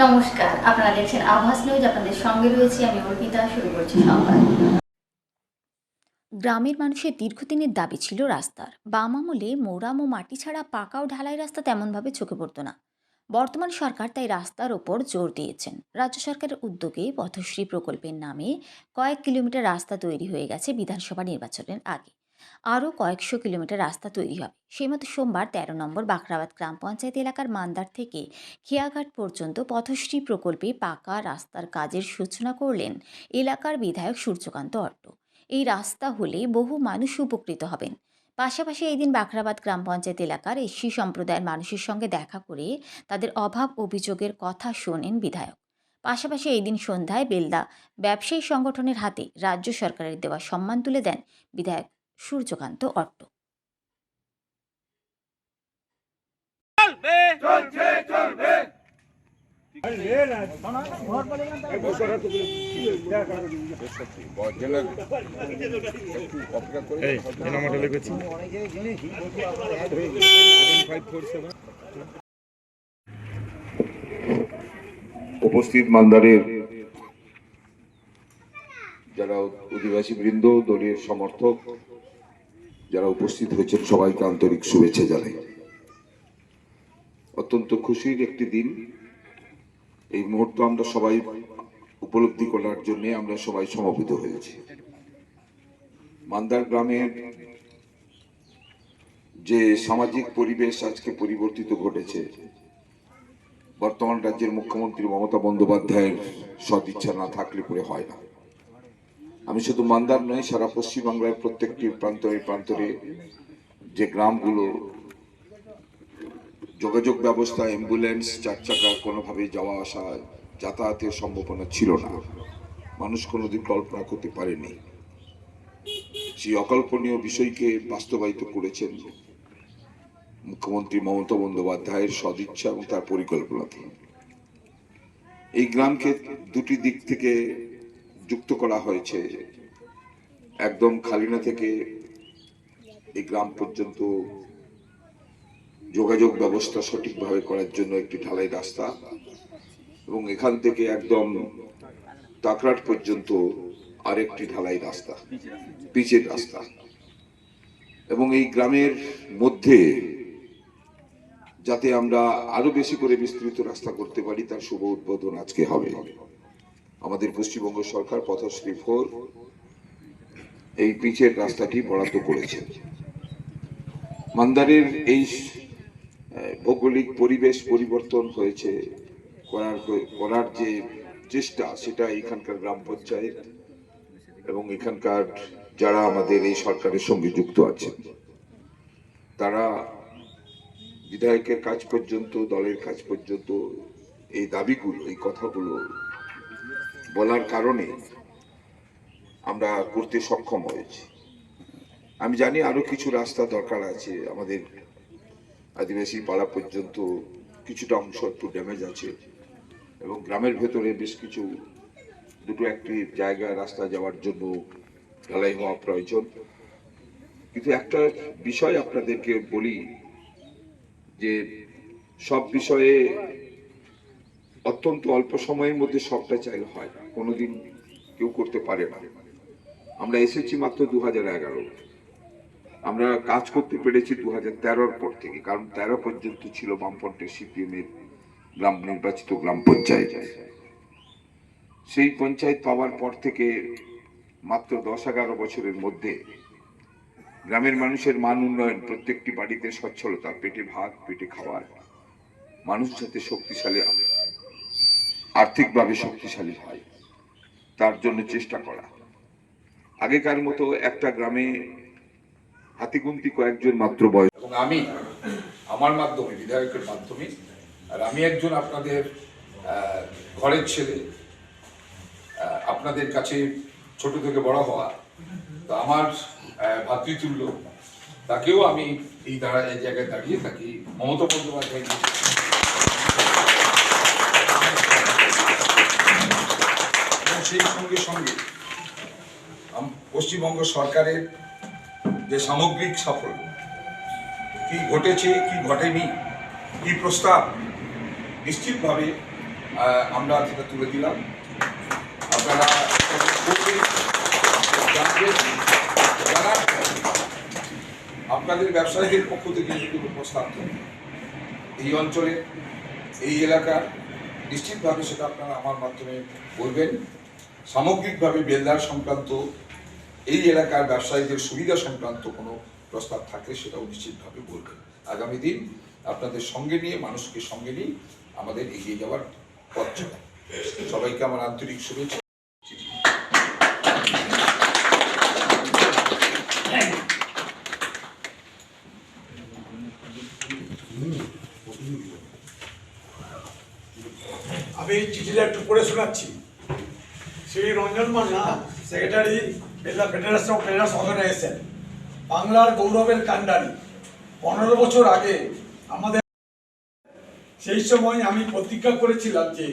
নমস্কার, আপনারা দেখছেন আভাস নিউজ। আপনাদের সঙ্গে রয়েছি আমি অর্পিতা। শুরু করছি সংবাদ। গ্রামের মানুষের দীর্ঘদিনের দাবি ছিল রাস্তার। বাম আমলে মোরাম ও মাটি ছাড়া পাকা ও ঢালাই রাস্তা তেমনভাবে চোখে পড়তো না। বর্তমান সরকার তাই রাস্তার ওপর জোর দিয়েছেন। রাজ্য সরকারের উদ্যোগে পথশ্রী প্রকল্পের নামে কয়েক কিলোমিটার রাস্তা তৈরি হয়ে গেছে বিধানসভা নির্বাচনের আগে। আরও কয়েকশো কিলোমিটার রাস্তা তৈরি হবে। সেই মতো সোমবার ১৩ নম্বর বাখরাবাদ গ্রাম পঞ্চায়েত এলাকার মান্দার থেকে খেয়াঘাট পর্যন্ত পথশ্রী প্রকল্পে পাকা রাস্তার কাজের সূচনা করলেন এলাকার বিধায়ক সূর্যকান্ত অট্ট। এই রাস্তা হলে বহু মানুষ উপকৃত হবেন। পাশাপাশি এই দিন বাখরাবাদ গ্রাম পঞ্চায়েত এলাকার এসসি সম্প্রদায়ের মানুষের সঙ্গে দেখা করে তাদের অভাব অভিযোগের কথা শোনেন বিধায়ক। পাশাপাশি এই দিন সন্ধ্যায় বেলদা ব্যবসায়ী সংগঠনের হাতে রাজ্য সরকারের দেওয়া সম্মান তুলে দেন বিধায়ক সূর্যকান্ত অট্ট। উপস্থিত মান্দারের যারা অধিবাসী বৃন্দ, দলীয় সমর্থক যারা উপস্থিত হয়েছেন, সবাইকে আন্তরিক শুভেচ্ছা জানাই। অত্যন্ত খুশির একটি দিন। এই মুহূর্ত আমরা সবাই উপলব্ধি করার জন্য আমরা সবাই সমবেত হয়েছি। মান্দার গ্রামের যে সামাজিক পরিবেশ আজকে পরিবর্তিত ঘটেছে, বর্তমান রাজ্যের মুখ্যমন্ত্রী মমতা বন্দ্যোপাধ্যায়ের সদিচ্ছা না থাকলে পরে হয় না। আমি শুধু মান্দার নয়, সারা পশ্চিমবাংলার প্রত্যেকটি প্রান্তরে প্রান্তরে যে গ্রামগুলো যোগাযোগ ব্যবস্থা, অ্যাম্বুলেন্স, চার চাকা কোনোভাবে যাওয়া আসা যাতায়াতের সম্ভাবনা ছিল না, মানুষ কোনোদিন কল্পনা করতে পারেনি, সেই অকল্পনীয় বিষয়কে বাস্তবায়িত করেছেন মুখ্যমন্ত্রী মমতা বন্দ্যোপাধ্যায়ের সদিচ্ছা এবং তার পরিকল্পনাতে। এই গ্রামকে দুটি দিক থেকে যুক্ত করা হয়েছে। একদম খালিনা থেকে এই গ্রাম পর্যন্ত যোগাযোগ ব্যবস্থা সঠিকভাবে করার জন্য একটি ঢালাই রাস্তা, এবং এখান থেকে একদম তাকরাট পর্যন্ত আরেকটি ঢালাই রাস্তা, পিচের রাস্তা। এবং এই গ্রামের মধ্যে যাতে আমরা আরো বেশি করে বিস্তৃত রাস্তা করতে পারি, তার শুভ উদ্বোধন আজকে হবে। আমাদের পশ্চিমবঙ্গ সরকার পথশ্রী 4 এই পিচের রাস্তাটি বরাদ্দ করেছে। মান্দারের এই ভৌগোলিক পরিবেশ পরিবর্তন হয়েছে করার যে চেষ্টা, সেটা এখানকার গ্রাম পঞ্চায়েত এবং এখানকার যারা আমাদের এই সরকারের সঙ্গে যুক্ত আছেন, তারা বিধায়কের কাজ পর্যন্ত, দলের কাজ পর্যন্ত এই দাবিগুলো, এই কথাগুলো বলার কারণে আমরা করতে সক্ষম হয়েছি। আমি জানি আরো কিছু রাস্তা দরকার আছে। আমাদের আদিবাসী পাড়া পর্যন্ত কিছুটা অংশ একটু ড্যামেজ আছে, এবং গ্রামের ভেতরে বেশ কিছু দুটো একটি জায়গায় রাস্তা যাওয়ার জন্য ঢালাই হওয়া প্রয়োজন। কিন্তু একটা বিষয় আপনাদেরকে বলি, যে সব বিষয়ে অত্যন্ত অল্প সময়ের মধ্যে সবটা চাইলে হয় না, কোনোদিন কেউ করতে পারে না। আমরা এসেছি মাত্র 2011, আমরা কাজ করতে পেরেছি 2013-র পর থেকে, কারণ 13 পর্যন্ত ছিল বামফ্রন্টের সিপিএম এর গ্রাম নির্বাচিত গ্রাম পঞ্চায়েত। সেই পঞ্চায়েত পাওয়ার পর থেকে মাত্র 10-11 বছরের মধ্যে গ্রামের মানুষের মান উন্নয়ন, প্রত্যেকটি বাড়িতে সচ্ছলতা, পেটে ভাত, পেটে খাবার, মানুষ যাতে শক্তিশালী, আর্থিকভাবে শক্তিশালী হয়, তার জন্য চেষ্টা করা। আগেকার মতো একটা গ্রামে হাতিগুন্তি কয়েকজন মাত্র বয়স, এবং আমি আমার মাধ্যমে, বিধায়কের মাধ্যমে, আর আমি একজন আপনাদের ঘরের ছেলে, আপনাদের কাছে ছোট থেকে বড় হওয়া, তো আমার ভাতৃতুল্য, তাকেও আমি এই জায়গায় দাঁড়িয়ে তাকে মমতা বন্দ্যোপাধ্যায় এবং সেই সঙ্গে সঙ্গে পশ্চিমবঙ্গ সরকারের যে সামগ্রিক সাফল্য, কি ঘটেছে কি ঘটেনি, কি প্রস্তাব, নিশ্চিতভাবে আমরা সেটা তুলে দিলাম। আপনারা পড়বেন, জানবেন, জানার পর আপনাদের ব্যবসায়ীদের পক্ষ থেকে যদি কোনো প্রস্তাব থাকে এই অঞ্চলে, এই এলাকার, নিশ্চিতভাবে সেটা আপনারা আমার মাধ্যমে বলবেন। সামগ্রিকভাবে বেলদার সংক্রান্ত এই এলাকার ব্যবসায়ীদের সুবিধা সংক্রান্ত কোনো প্রস্তাব থাকলে সেটাও নিশ্চিতভাবে বলবেন। আগামী দিন আপনাদের সঙ্গে নিয়ে, মানুষকে সঙ্গে নিয়ে আমাদের এগিয়ে যাওয়ার পথ চলা। সবাইকে আমার আন্তরিক শুভেচ্ছা। আমি চিঠিটা একটু পড়ে শোনাচ্ছি। Shri Ranjan Manna, secretary, Belda federation of traders organisation, বাংলার গৌরবের কাণ্ডারি। 15 বছর আগে আমাদের সেই সময় আমি প্রতিজ্ঞা করেছিলাম যে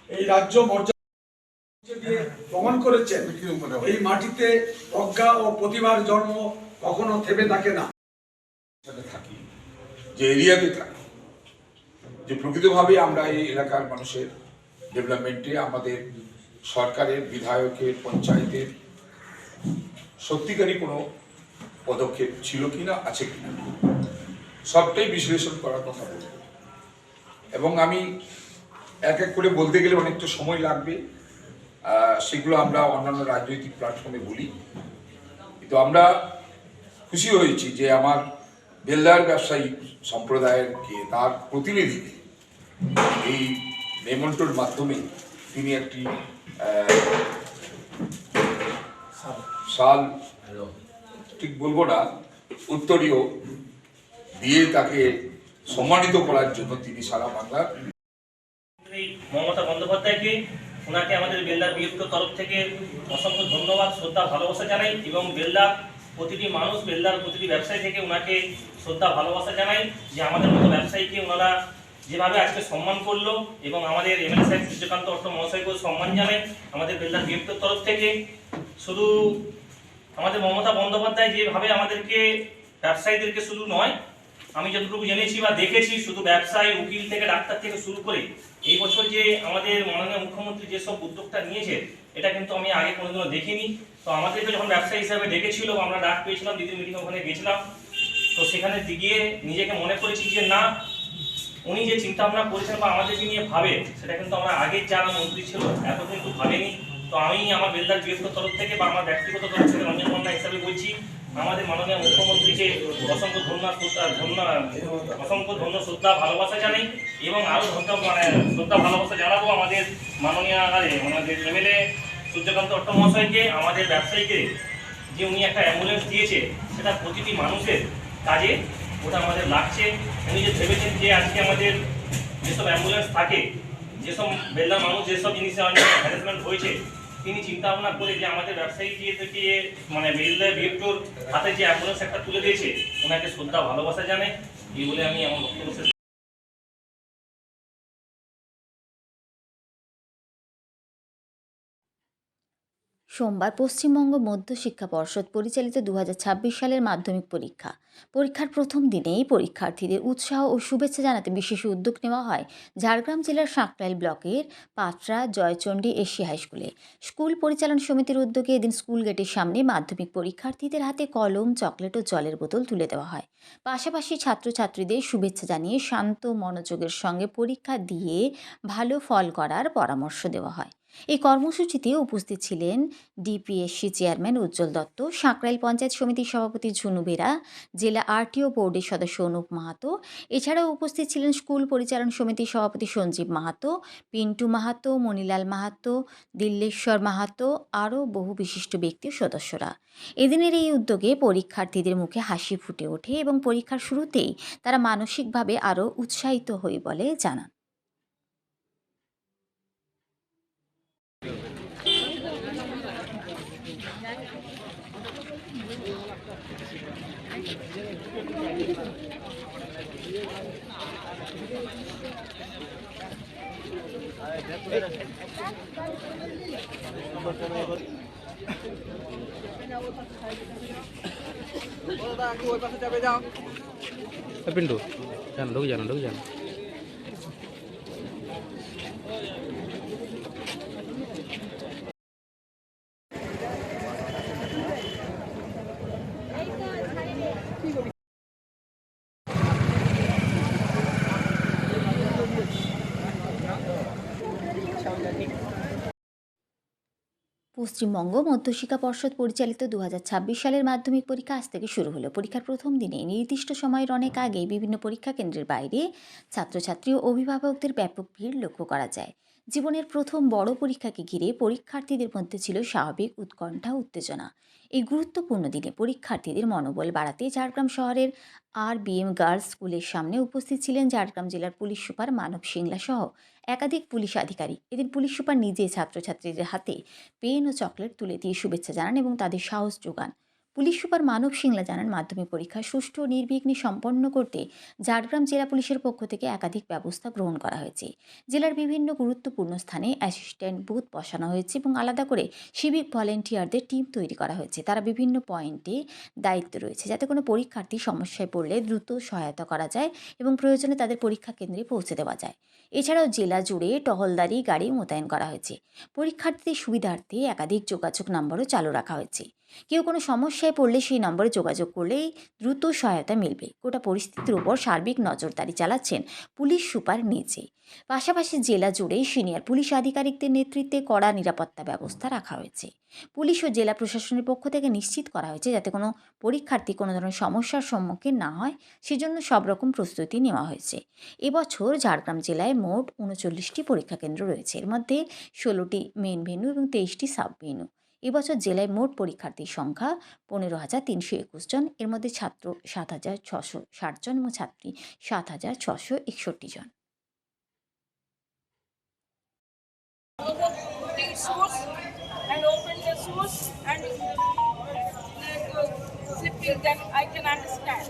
এই রাজ্য মর্যাদা দিয়ে প্রমাণ করেছেন এই মাটিতে প্রজ্ঞা ও প্রতিভার জন্ম কখনো থেমে থাকে না। থাকি, যে এরিয়াতে থাকি, যে প্রকৃতভাবে আমরা এই এলাকার মানুষের ডেভেলপমেন্টে আমাদের সরকারের, বিধায়কের, পঞ্চায়েতের সত্যিকারই কোনো পদক্ষেপ ছিল কিনা, আছে কিনা, সবটাই বিশ্লেষণ করার কথা বলব। এবং আমি এক এক করে বলতে গেলে অনেকটা সময় লাগবে, সেগুলো আমরা অন্যান্য রাজনৈতিক প্ল্যাটফর্মে বলি। কিন্তু আমরা খুশি হয়েছি যে আমার বেলদার ব্যবসায়ী সম্প্রদায়েরকে, তার প্রতিনিধিকে এই মেমন্টোর মাধ্যমে তিনি একটি সাল, ঠিক বলবো না, উত্তরীয় দিয়ে তাকে সম্মানিত করার জন্য তিনি সারা বাংলার মমতা বন্দ্যোপাধ্যায়কে, ওনাকে আমাদের বেলদার বিএফটোর তরফ থেকে অসংখ্য ধন্যবাদ, শ্রদ্ধা, ভালোবাসা জানাই। এবং বেলদার প্রতিটি মানুষ, বেলদার প্রতিটি ব্যবসায়ী থেকে ওনাকে শ্রদ্ধা, ভালোবাসা জানাই যে আমাদের মতো ব্যবসায়ীকে ওনারা যেভাবে আজকে সম্মান করলো। এবং আমাদের এমএলএ সাহেব সূর্যকান্ত অট্ট মহাশয়কেও সম্মান জানাই আমাদের বেলদার বিএফটোর তরফ থেকে। শুধু আমাদের মমতা বন্দ্যোপাধ্যায় যেভাবে আমাদেরকে, ব্যবসায়ীদেরকে শুধু নয়, আমি যতটুকু জেনেছি বা দেখেছি, শুধু ব্যবসায়ী, উকিল থেকে ডাক্তার থেকে শুরু করে এই বছর যে আমাদের মাননীয় মুখ্যমন্ত্রী যেসব উদ্যোগটা নিয়েছে, এটা কিন্তু আমি আগে কোনোদিনও দেখিনি। তো আমাদেরকে যখন ব্যবসায়ী হিসাবে ডেকেছিল, আমরা ডাক পেয়েছিলাম, দিদির মিটিং ওখানে গেছিলাম, তো সেখানে গিয়ে নিজেকে মনে করেছি যে না, উনি যে চিন্তা ভাবনা করেছেন বা আমাদেরকে নিয়ে ভাবে, সেটা কিন্তু আমরা আগের যারা মন্ত্রী ছিল এত কিন্তু ভাবেনি। তো আমি আমার বেলদার বিএফটোর তরফ থেকে বা আমার ব্যক্তিগত তরফ থেকে রঞ্জন মান্না হিসাবে বলছি, আমাদের মাননীয় মুখ্যমন্ত্রীকে অসংখ্য ধন্য শ্রদ্ধা, ভালোবাসা জানাই। এবং আরো শ্রদ্ধা, ভালোবাসা জানাবো আমাদের মাননীয় আমাদের এমএলএ সূর্যকান্ত অট্ট মহাশয়কে, আমাদের ব্যবসায়ীকে, যে উনি একটা অ্যাম্বুলেন্স দিয়েছে, সেটা প্রতিটি মানুষের কাজে ওটা আমাদের লাগছে। উনি যে ভেবেছেন যে আজকে আমাদের যেসব অ্যাম্বুলেন্স থাকে, যেসব বেলদার মানুষ যেসব জিনিসে হ্যারাসমেন্ট হয়েছে, তিনি চিন্তা ভাবনা করে যে আমাদের ব্যবসায়ী থেকে মানে বেলদার বিএফটোর হাতে যে অ্যাম্বুলেন্স একটা তুলে দিয়েছে, ওনাকে শ্রদ্ধা, ভালোবাসা জানাই। এই বলে আমি আমার বক্তব্য শেষ। সোমবার পশ্চিমবঙ্গ মধ্য শিক্ষা পর্ষদ পরিচালিত 2026 সালের মাধ্যমিক পরীক্ষার প্রথম দিনেই পরীক্ষার্থীদের উৎসাহ ও শুভেচ্ছা জানাতে বিশেষ উদ্যোগ নেওয়া হয় ঝাড়গ্রাম জেলার সাঁকরাইল ব্লকের পাটরা জয়চণ্ডী এশিয়া হাইস্কুলে। স্কুল পরিচালনা সমিতির উদ্যোগে এদিন স্কুল গেটের সামনে মাধ্যমিক পরীক্ষার্থীদের হাতে কলম, চকলেট ও জলের বোতল তুলে দেওয়া হয়। পাশাপাশি ছাত্রছাত্রীদের শুভেচ্ছা জানিয়ে শান্ত মনোযোগের সঙ্গে পরীক্ষা দিয়ে ভালো ফল করার পরামর্শ দেওয়া হয়। এই কর্মসূচিতে উপস্থিত ছিলেন ডিপিএসসি চেয়ারম্যান উজ্জ্বল দত্ত, সাঁকরাইল পঞ্চায়েত সমিতির সভাপতি ঝুনু বেরা, জেলা আরটিও বোর্ডের সদস্য অনুপ মাহাতো। এছাড়াও উপস্থিত ছিলেন স্কুল পরিচালনা সমিতির সভাপতি সঞ্জীব মাহাতো, পিন্টু মাহাতো, মণিলাল মাহাতো, দিল্লেশ্বর মাহাতো, আরও বহু বিশিষ্ট ব্যক্তি ও সদস্যরা। এদিনের এই উদ্যোগে পরীক্ষার্থীদের মুখে হাসি ফুটে ওঠে এবং পরীক্ষার শুরুতেই তারা মানসিকভাবে আরও উৎসাহিত হয় বলে জানান। पिंटू जाना ढुक जाना পশ্চিমবঙ্গ মধ্যশিক্ষা পর্ষদ পরিচালিত 2026 সালের মাধ্যমিক পরীক্ষা আজ থেকে শুরু হলো। পরীক্ষার প্রথম দিনে নির্দিষ্ট সময়ের অনেক আগে বিভিন্ন পরীক্ষা কেন্দ্রের বাইরে ছাত্রছাত্রী ও অভিভাবকদের ব্যাপক ভিড় লক্ষ্য করা যায়। জীবনের প্রথম বড় পরীক্ষাকে ঘিরে পরীক্ষার্থীদের মধ্যে ছিল স্বাভাবিক উৎকণ্ঠা উত্তেজনা। এই গুরুত্বপূর্ণ দিনে পরীক্ষার্থীদের মনোবল বাড়াতে ঝাড়গ্রাম শহরের RBM গার্লস স্কুলের সামনে উপস্থিত ছিলেন ঝাড়গ্রাম জেলার পুলিশ সুপার মানব সিংলা সহ একাধিক পুলিশ আধিকারিক। এদিন পুলিশ সুপার নিজে ছাত্রছাত্রীদের হাতে পেন ও চকলেট তুলে দিয়ে শুভেচ্ছা জানান এবং তাদের সাহস যোগান। পুলিশ সুপার মানব সিংলা জানান, মাধ্যমিক পরীক্ষা সুষ্ঠু ও নির্বিঘ্নে সম্পন্ন করতে ঝাড়গ্রাম জেলা পুলিশের পক্ষ থেকে একাধিক ব্যবস্থা গ্রহণ করা হয়েছে। জেলার বিভিন্ন গুরুত্বপূর্ণ স্থানে অ্যাসিস্ট্যান্ট বুথ বসানো হয়েছে এবং আলাদা করে সিভিক ভলেন্টিয়ারদের টিম তৈরি করা হয়েছে। তারা বিভিন্ন পয়েন্টে দায়িত্ব রয়েছে যাতে কোনো পরীক্ষার্থী সমস্যায় পড়লে দ্রুত সহায়তা করা যায় এবং প্রয়োজনে তাদের পরীক্ষা কেন্দ্রে পৌঁছে দেওয়া যায়। এছাড়াও জেলা জুড়ে টহলদারি গাড়ি মোতায়েন করা হয়েছে। পরীক্ষার্থীদের সুবিধার্থে একাধিক যোগাযোগ নম্বরও চালু রাখা হয়েছে। কেউ কোনো সমস্যায় পড়লে সেই নম্বরে যোগাযোগ করলেই দ্রুত সহায়তা মিলবে। গোটা পরিস্থিতির উপর সার্বিক নজরদারি চালাচ্ছেন পুলিশ সুপার নিজে। পাশাপাশি জেলা জুড়ে সিনিয়র পুলিশ আধিকারিকদের নেতৃত্বে কড়া নিরাপত্তা ব্যবস্থা রাখা হয়েছে। পুলিশ ও জেলা প্রশাসনের পক্ষ থেকে নিশ্চিত করা হয়েছে যাতে কোনো পরীক্ষার্থী কোনো ধরনের সমস্যার সম্মুখীন না হয়, সেজন্য সব রকম প্রস্তুতি নেওয়া হয়েছে। এবছর ঝাড়গ্রাম জেলায় মোট 39টি পরীক্ষা কেন্দ্র রয়েছে। এর মধ্যে 16টি মেন ভেন্যু এবং 23টি সাব ভেন্যু। এবছর জেলায় মোট পরীক্ষার্থীর সংখ্যা 15,321 জন। এর মধ্যে ছাত্র 7,660 জন এবং ছাত্রী 7,661 জন। The source and open the source and flipping that I can understand.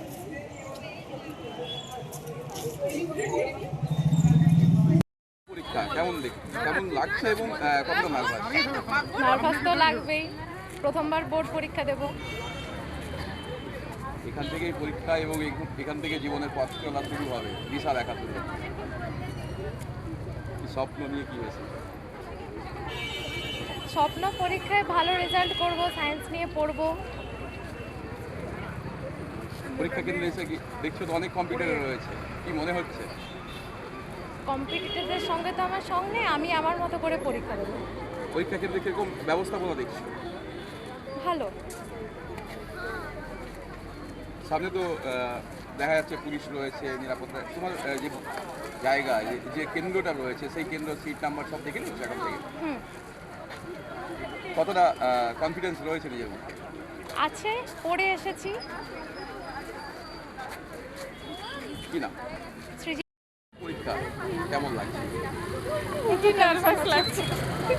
পরীক্ষা কেমন লাগছে এবং কতটা নার্ভাস? নার্ভাস তো লাগবেই, প্রথমবার বোর্ড পরীক্ষা দেব। এখান থেকেই পরীক্ষা এবং এখান থেকে জীবনের পথ চলা শুরু হবে। বিশাল একাত্তর স্বপ্ন নিয়ে কি হয়েছে? স্বপ্ন পরীক্ষায় ভালো রেজাল্ট করব, সায়েন্স নিয়ে পড়ব। পরীক্ষা কেন্দ্রে এসে কি দেখছো তো অনেক কম্পিউটার রয়েছে, কি মনে হচ্ছে? কম্পিটিটরদের সঙ্গে তো আমার সঙ্গে নেই, আমি আমার মতো করে পরীক্ষা দেবো। পরীক্ষা কেন্দ্রে কিরকম ব্যবস্থাপনা দেখছো? ভালো। সামনে তো দেখা যাচ্ছে পুলিশ রয়েছে, নিরাপত্তা। তোমার যে জায়গা যে কেন্দ্রটা রয়েছে সেই কেন্দ্র সিট নাম্বার সব দেখে নিচ্ছ এখন থেকে? কতটা কনফিডেন্স রয়েছে নিজের মধ্যে? আছে, পড়ে এসেছি। কি না পরীক্ষা কেমন লাগছে? খুবই নার্ভাস লাগছে।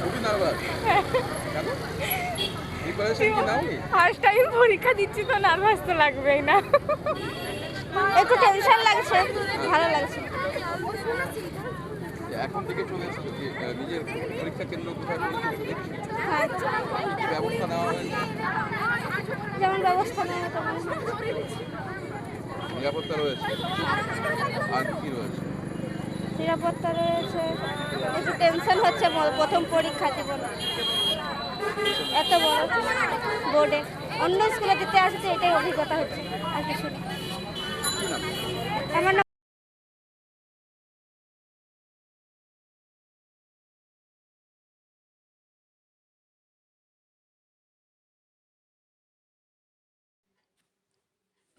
খুবই নার্ভাস। কেন? প্রিপারেশন কি নাওনি? ফার্স্ট টাইম পরীক্ষা দিচ্ছি তো নার্ভাস তো লাগবেই না। একটু টেনশন লাগছে, ভালো লাগছে। এখন থেকে চলে এসেছো নিজের পরীক্ষা কেন্দ্র কোথায় দেখছো? হ্যাঁ, কি ব্যবস্থা নেওয়া হয়েছে? যেমন ব্যবস্থা নেওয়া তেমন। নিরাপত্তা রয়েছে, আর কি রয়েছে? নিরাপত্তা রয়েছে, একটু টেনশন হচ্ছে প্রথম পরীক্ষা জীবনে এত বড় বোর্ডে। অন্য স্কুলে দিতে আসছে, এটাই অভিজ্ঞতা হচ্ছে, আর কিছু না। আমার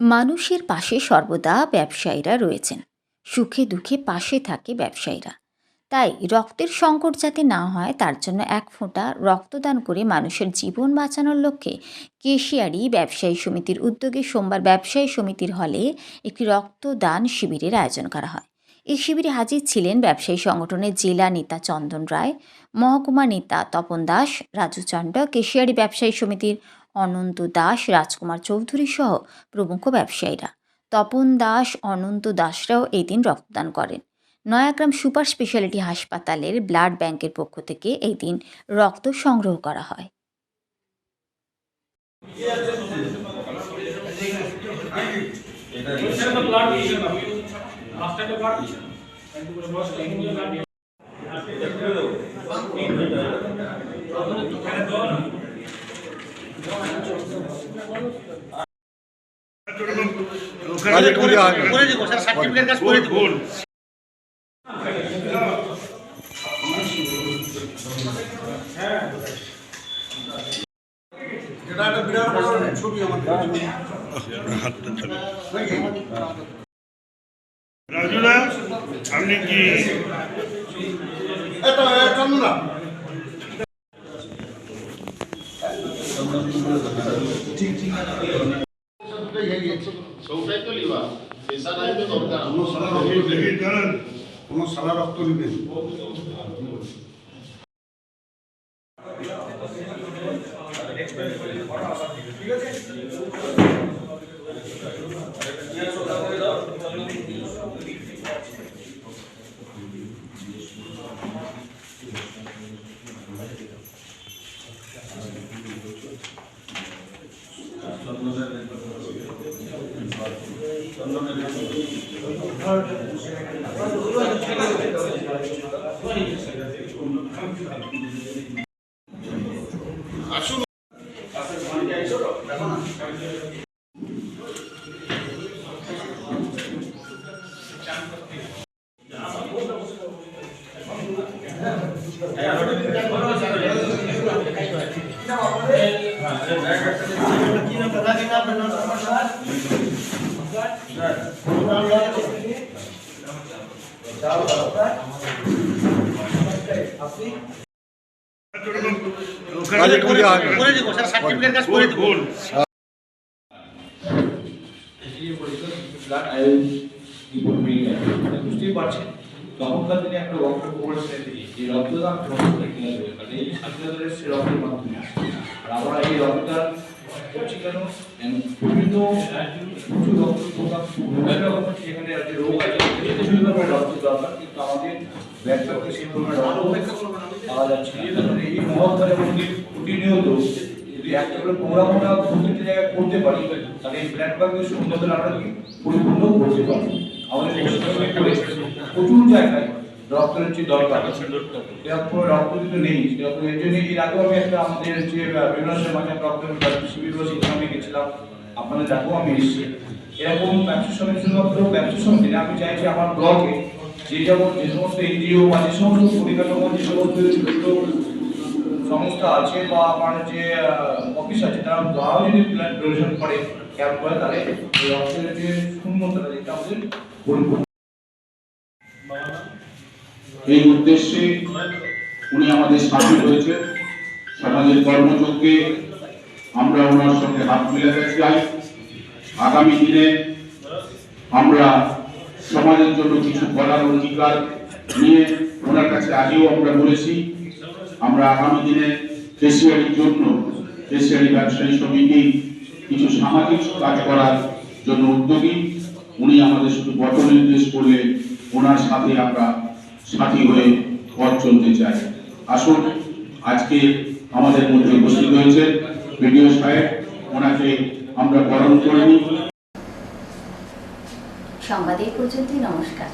মানুষের পাশে সর্বদা ব্যবসায়ীরা রয়েছেন। সুখে দুঃখে পাশে থাকে ব্যবসায়ীরা। তাই রক্তের সংকট যাতে না হয় তার জন্য এক ফোঁটা রক্তদান করে মানুষের জীবন বাঁচানোর লক্ষ্যে কেশিয়ারি ব্যবসায়ী সমিতির উদ্যোগে সোমবার ব্যবসায়ী সমিতির হলে একটি রক্তদান শিবিরের আয়োজন করা হয়। এই শিবিরে হাজির ছিলেন ব্যবসায়ী সংগঠনের জেলা নেতা চন্দন রায়, মহকুমা নেতা তপন দাস, রাজু চন্ড, কেশিয়ারি ব্যবসায়ী সমিতির অনন্ত দাস, রাজকুমার চৌধুরী সহ প্রমুখ ব্যবসায়ীরা। তপন দাস, অনন্ত দাসরাও এই দিন রক্তদান করেন। নয়াগ্রাম সুপার স্পেশালিটি হাসপাতালের ব্লাড ব্যাংকের পক্ষ থেকে এই দিন রক্ত সংগ্রহ করা হয়। করে দিব স্যার, সার্টিফিকেট কাজ করে দিব। ছবি আমাদের রাজুদা আপনি কি না কোনো সারা রক্ত নেবেন আসুন বুঝতেই পারছেন তখনকার দিনে একটা বক্তব্য করেছিলেন যে রক্তদান মানে এই স্বাধীনতার সে রক্তের মাধ্যমে আর আমরা এই রক্তদান করছি কেন বিভিন্ন প্রচুর রক্ত বিভিন্ন রকম সেখানে যে রোগ আছে বিভিন্ন রকমের রক্ত দরকার কিন্তু আমাদের ব্যাংকে সেই ধরনের রক্ত পাওয়া যাচ্ছে এই মহত্তরের মধ্যে প্রতিনিয়ত যদি একটা করে প্রোগ্রাম আমরা প্রত্যেকটা জায়গায় করতে পারি তাহলে এই ব্লাড ব্যাংকের উন্নয়ন আমরা কি পরিপূর্ণ করতে পারি আমাদের প্রচুর জায়গায় রক্তের যে দরকার এরকম রক্ত কিন্তু নেই সেরকম এর জন্য এর আগেও আমি একটা আমাদের যে বিভিন্ন সমাজে রক্তের শিবির সেখানে আমি গেছিলাম আপনাদের ডাকেও আমি এসেছি এরকম ব্যবসা সমিতি শুধুমাত্র ব্যবসা সমিতি না আমি চাইছি আমার ব্লকে যে সমস্ত এনজিও বা যে সমস্ত পরিকাঠামো যে সমস্ত সংস্থা আছে বা আমার যে অফিস আছে তারাও যদি ব্লাড ডোনেশন করে ক্যাম্প করে তাহলে রক্তের যে শূন্যতা যেটা আমাদের পরিপূর্ণ এই উদ্দেশ্যে উনি আমাদের সাথে রয়েছে সমাজের কর্মযজ্ঞে আমরা ওনার সঙ্গে হাত মিলাতে চাই আগামী দিনে আমরা সমাজের জন্য কিছু করার অঙ্গীকার নিয়ে ওনার কাছে আগেও আমরা বলেছি আমরা আগামী দিনে কেশিয়ারির জন্য কেশিয়ারি ব্যবসায়ী সমিতি কিছু সামাজিক কাজ করার জন্য উদ্যোগী উনি আমাদের শুধু পথ নির্দেশ করলে ওনার সাথে আমরা সাথী হয়ে পথ চলতে চাই আসুন আজকে আমাদের মধ্যে উপস্থিত হয়েছে বিডিও সাহেব ওনাকে আমরা বরণ করে নিই সংবাদ এই পর্যন্তই নমস্কার।